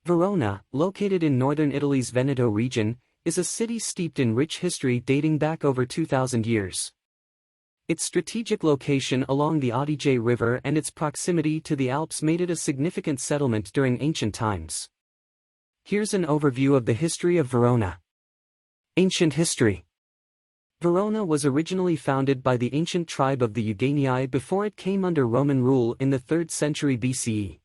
Verona, located in northern Italy's Veneto region, is a city steeped in rich history dating back over 2,000 years. Its strategic location along the Adige River and its proximity to the Alps made it a significant settlement during ancient times. Here's an overview of the history of Verona. Ancient history. Verona was originally founded by the ancient tribe of the Euganei before it came under Roman rule in the 3rd century BCE.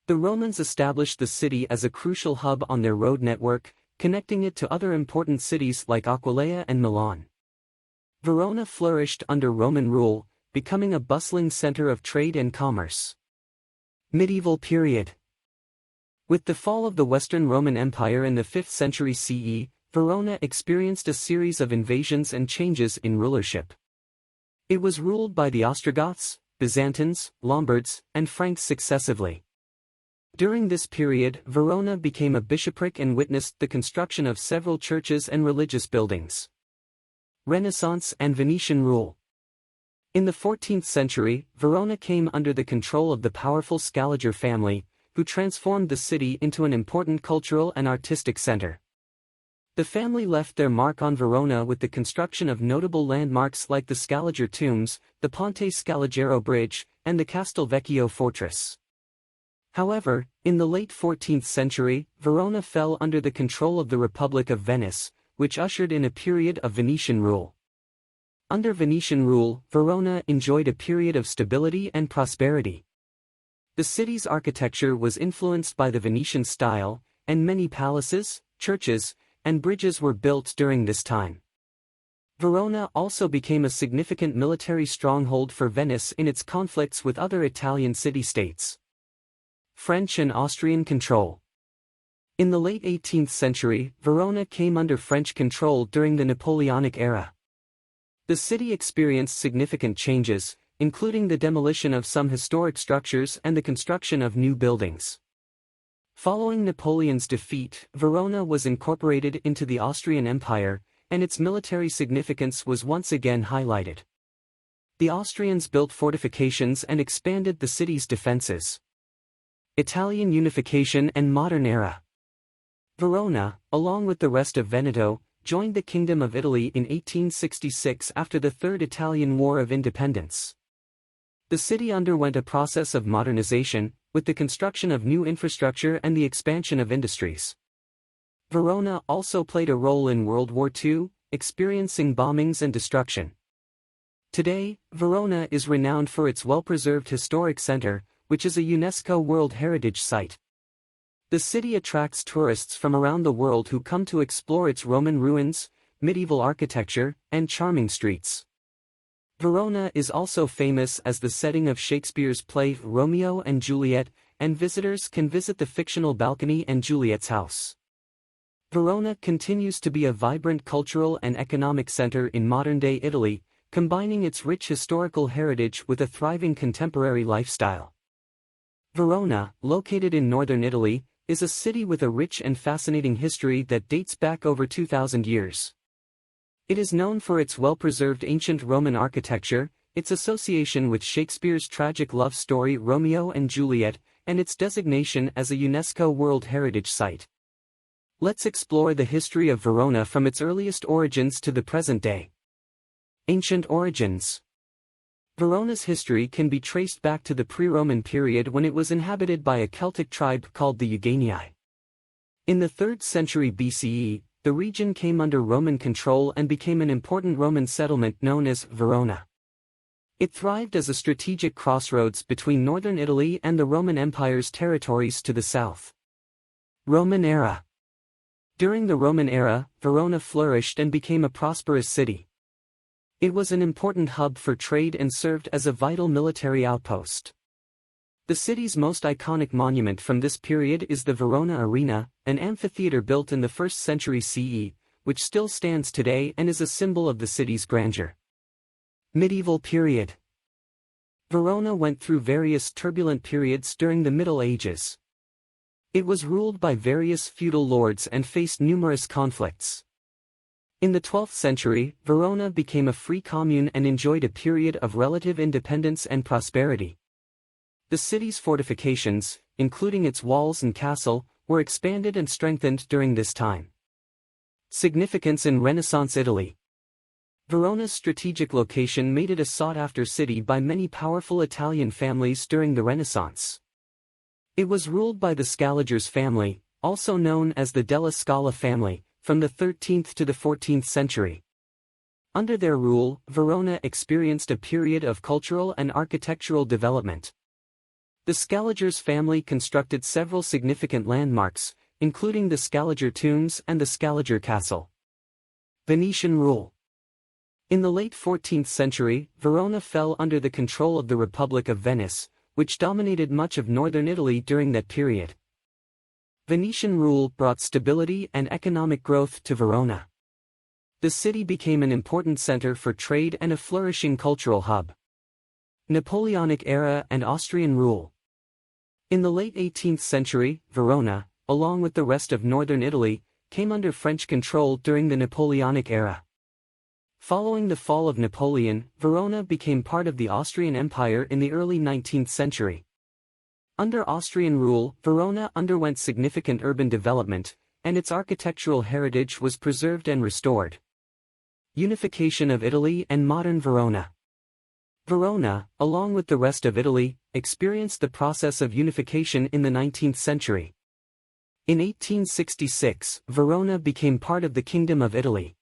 The Romans established the city as a crucial hub on their road network, connecting it to other important cities like Aquileia and Milan. Verona flourished under Roman rule, becoming a bustling center of trade and commerce. Medieval period. With the fall of the Western Roman Empire in the 5th century CE, Verona experienced a series of invasions and changes in rulership. It was ruled by the Ostrogoths, Byzantines, Lombards, and Franks successively. During this period, Verona became a bishopric and witnessed the construction of several churches and religious buildings. Renaissance and Venetian rule. In the 14th century, Verona came under the control of the powerful Scaliger family, who transformed the city into an important cultural and artistic center. The family left their mark on Verona with the construction of notable landmarks like the Scaliger tombs, the Ponte Scaligero Bridge, and the Castelvecchio fortress. However, in the late 14th century, Verona fell under the control of the Republic of Venice, which ushered in a period of Venetian rule. Under Venetian rule, Verona enjoyed a period of stability and prosperity. The city's architecture was influenced by the Venetian style, and many palaces, churches, and bridges were built during this time. Verona also became a significant military stronghold for Venice in its conflicts with other Italian city-states. French and Austrian control. In the late 18th century, Verona came under French control during the Napoleonic era. The city experienced significant changes, including the demolition of some historic structures and the construction of new buildings. Following Napoleon's defeat, Verona was incorporated into the Austrian Empire, and its military significance was once again highlighted. The Austrians built fortifications and expanded the city's defenses. Italian unification and modern era. Verona, along with the rest of Veneto, joined the Kingdom of Italy in 1866 after the Third Italian War of Independence. The city underwent a process of modernization, with the construction of new infrastructure and the expansion of industries. Verona also played a role in World War II, experiencing bombings and destruction. Today, Verona is renowned for its well-preserved historic center, which is a UNESCO World Heritage Site. The city attracts tourists from around the world who come to explore its Roman ruins, medieval architecture, and charming streets. Verona is also famous as the setting of Shakespeare's play Romeo and Juliet, and visitors can visit the fictional balcony and Juliet's house. Verona continues to be a vibrant cultural and economic center in modern-day Italy, combining its rich historical heritage with a thriving contemporary lifestyle. Verona, located in northern Italy, is a city with a rich and fascinating history that dates back over 2,000 years. It is known for its well-preserved ancient Roman architecture, its association with Shakespeare's tragic love story Romeo and Juliet, and its designation as a UNESCO World Heritage Site. Let's explore the history of Verona from its earliest origins to the present day. Ancient origins. Verona's history can be traced back to the pre-Roman period when it was inhabited by a Celtic tribe called the Euganei. In the 3rd century BCE, the region came under Roman control and became an important Roman settlement known as Verona. It thrived as a strategic crossroads between northern Italy and the Roman Empire's territories to the south. Roman era. During the Roman era, Verona flourished and became a prosperous city. It was an important hub for trade and served as a vital military outpost. The city's most iconic monument from this period is the Verona Arena, an amphitheater built in the 1st century CE, which still stands today and is a symbol of the city's grandeur. Medieval period. Verona went through various turbulent periods during the Middle Ages. It was ruled by various feudal lords and faced numerous conflicts. In the 12th century, Verona became a free commune and enjoyed a period of relative independence and prosperity. The city's fortifications, including its walls and castle, were expanded and strengthened during this time. Significance in Renaissance Italy. Verona's strategic location made it a sought-after city by many powerful Italian families during the Renaissance. It was ruled by the Scaligers family, also known as the Della Scala family, from the 13th to the 14th century. Under their rule, Verona experienced a period of cultural and architectural development. The Scaligers family constructed several significant landmarks, including the Scaliger tombs and the Scaliger castle. Venetian rule. In the late 14th century, Verona fell under the control of the Republic of Venice, which dominated much of northern Italy during that period. Venetian rule brought stability and economic growth to Verona. The city became an important center for trade and a flourishing cultural hub. Napoleonic era and Austrian rule. In the late 18th century, Verona, along with the rest of northern Italy, came under French control during the Napoleonic era. Following the fall of Napoleon, Verona became part of the Austrian Empire in the early 19th century. Under Austrian rule, Verona underwent significant urban development, and its architectural heritage was preserved and restored. Unification of Italy and modern Verona. Verona, along with the rest of Italy, experienced the process of unification in the 19th century. In 1866, Verona became part of the Kingdom of Italy.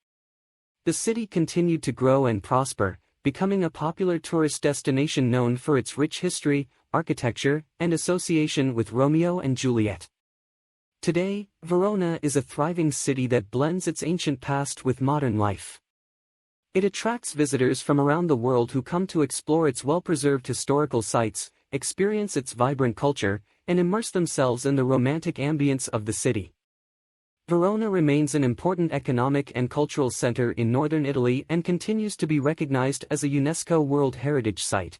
The city continued to grow and prosper, becoming a popular tourist destination known for its rich history, architecture, and association with Romeo and Juliet. Today, Verona is a thriving city that blends its ancient past with modern life. It attracts visitors from around the world who come to explore its well-preserved historical sites, experience its vibrant culture, and immerse themselves in the romantic ambience of the city. Verona remains an important economic and cultural center in northern Italy and continues to be recognized as a UNESCO World Heritage Site.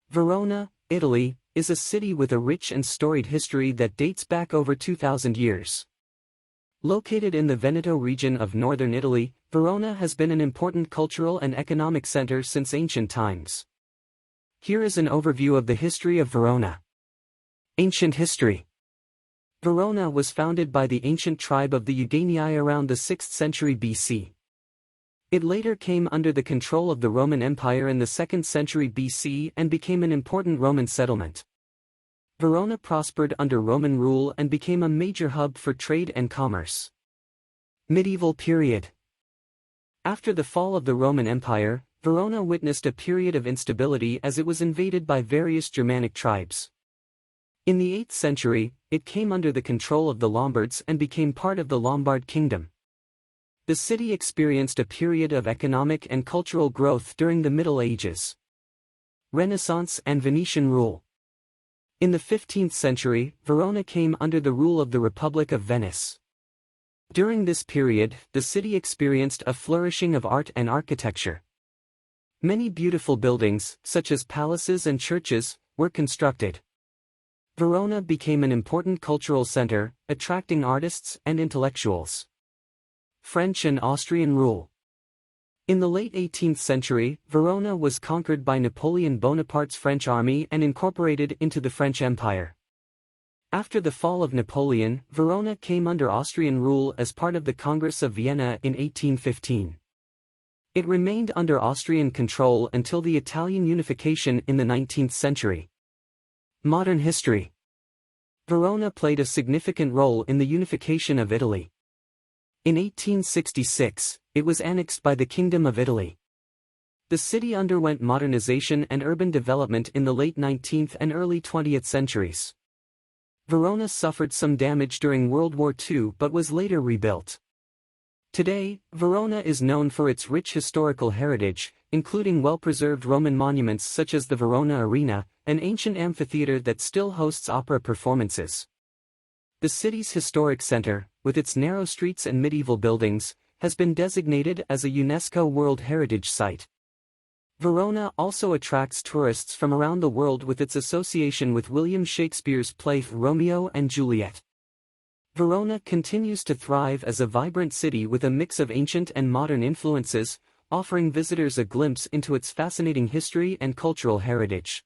Verona, Italy, is a city with a rich and storied history that dates back over 2,000 years. Located in the Veneto region of northern Italy, Verona has been an important cultural and economic center since ancient times. Here is an overview of the history of Verona. Ancient history. Verona was founded by the ancient tribe of the Eugenii around the 6th century BC. It later came under the control of the Roman Empire in the 2nd century BC and became an important Roman settlement. Verona prospered under Roman rule and became a major hub for trade and commerce. Medieval period. After the fall of the Roman Empire, Verona witnessed a period of instability as it was invaded by various Germanic tribes. In the 8th century, it came under the control of the Lombards and became part of the Lombard kingdom. The city experienced a period of economic and cultural growth during the Middle Ages. Renaissance and Venetian rule. In the 15th century, Verona came under the rule of the Republic of Venice. During this period, the city experienced a flourishing of art and architecture. Many beautiful buildings, such as palaces and churches, were constructed. Verona became an important cultural center, attracting artists and intellectuals. French and Austrian rule. In the late 18th century, Verona was conquered by Napoleon Bonaparte's French army and incorporated into the French Empire. After the fall of Napoleon, Verona came under Austrian rule as part of the Congress of Vienna in 1815. It remained under Austrian control until the Italian unification in the 19th century. Modern history. Verona played a significant role in the unification of Italy. In 1866, it was annexed by the Kingdom of Italy. The city underwent modernization and urban development in the late 19th and early 20th centuries. Verona suffered some damage during World War II but was later rebuilt. Today, Verona is known for its rich historical heritage, including well-preserved Roman monuments such as the Verona Arena, an ancient amphitheater that still hosts opera performances. The city's historic center, with its narrow streets and medieval buildings, has been designated as a UNESCO World Heritage Site. Verona also attracts tourists from around the world with its association with William Shakespeare's play Romeo and Juliet. Verona continues to thrive as a vibrant city with a mix of ancient and modern influences, offering visitors a glimpse into its fascinating history and cultural heritage.